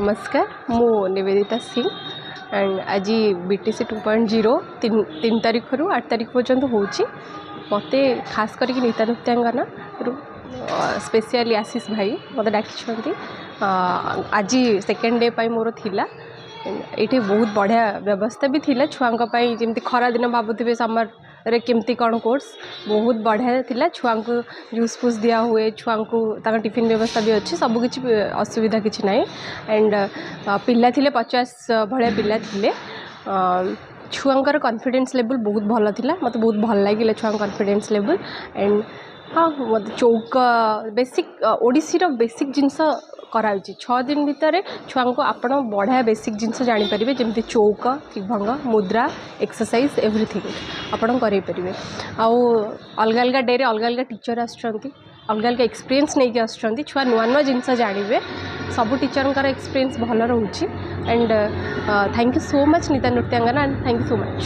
नमस्कार मु निवेदिता सिंह एंड आज बीटीसी 2.0 तीन तारीख रु 8 तारीख पर्यंत होची मत खास करके नीता नृत्यांगना स्पेशली आशीष भाई मत डाकी आज सेकेंड डे मोर थिला ये बहुत बढ़िया व्यवस्था भी थिला छुआंक जमी खरा दिन भावुवे समर रे केमती कौन कोर्स बहुत बढ़िया थिला छुआ को जूस फूस दिया हुए छुआ को टिफिन व्यवस्था भी अच्छी सबकि असुविधा किसी ना एंड पिला थिले 50 भाया पिला थिले छुआंकर कॉन्फिडेंस लेवल बहुत भल थिला मत बहुत भल लगे छुआ कॉन्फिडेंस लेवल एंड हाँ मत चौक बेसिक ओडिसी रो बेसिक जिनस कराई 6 दिन भितर छुआ को आपण बढ़िया बेसिक जिनस जानीपर जमी चौक त्रिभंग मुद्रा एक्सरसाइज एवरीथिंग आपड़ करेंगे आउ अलग अलग डे रे अलग अलग टीचर आसुँच अलग अलग एक्सपीरियंस नहीं आसुँच छुआ नुआ नुआ जिनस जानवे सब टीचर एक्सपीरियंस भल रोचे and thank you so much Nita नृत्यांगना and thank you so much.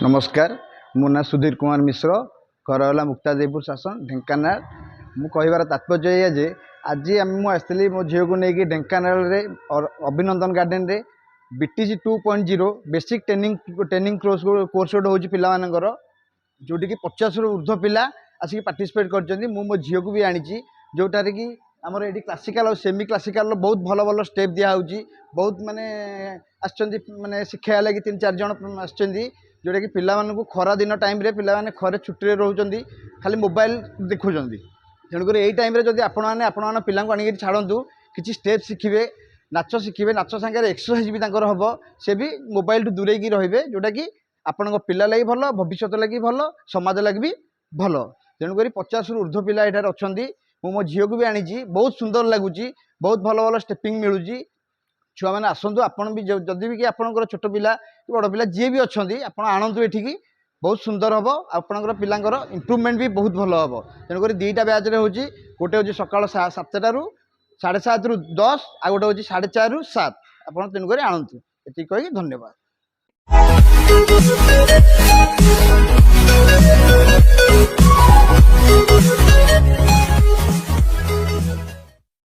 नमस्कार मो ना सुधीर कुमार मिश्र करला मुक्तादेवपुर शासन ढेंकानाल मु कहबार तात्पर्य या जे आज मुझे मो झील को लेकिन ढेंकानाल और अभिनंदन गार्डन रे बीटीसी 2.0 बेसिक ट्रेनिंग कोर्स गोटे हूँ पिलाମାନଙ୍କର जोटी कि 50 रु ऊर्ध्व पिला आसिक पार्टिसिपेट कर मो झील को भी आनी जोटार कि आमर ये क्लासिकल और सेमी क्लासिकल बहुत भल भल स्टेप दिखाई बहुत माने माने शिक्षा लगी 3-4 जन आसुँच जोटा कि पिलाମାନଙ୍କୁ खरा दिन टाइम रे पिलाମାନେ खरे छुट्टी रोचंदी खाली मोबाइल देखुचंदी तेणुकर यही टाइम रे जदि आपण पिला आनिक छाड़ू किसी स्टेप शिखिबे नाच शिखिबे नाच सांगे एक्सरसाइज भी तांकर हबो से भी मोबाइल टू दूरे की रहिबे जोटा कि आपण पिला लगी भल भविष्य लगी भल समाज लगी भी भल तेणुकर 50 रु ऊर्ध्व पिला एठार अछंदी मो झील को भी आनी बहुत सुंदर लगुच बहुत भल भल स्टेपिंग मिलूँ छुआ मैंने आसतु आपड़ भी जदि भी कि आपंकर छोट पिला कि बड़ पिला जी भी अच्छा आप आणतु एठिकी बहुत सुंदर हम आपंकर पिलांकर इम्प्रूवमेंट भी बहुत भल हम तेणुक 2टा बैच रे होची गोटे हूँ सकाल 7टा रु 7:30 रु 10 आ गोटे हूँ 4:30 रु 7 आप तेणुक आणतु ये कही धन्यवाद।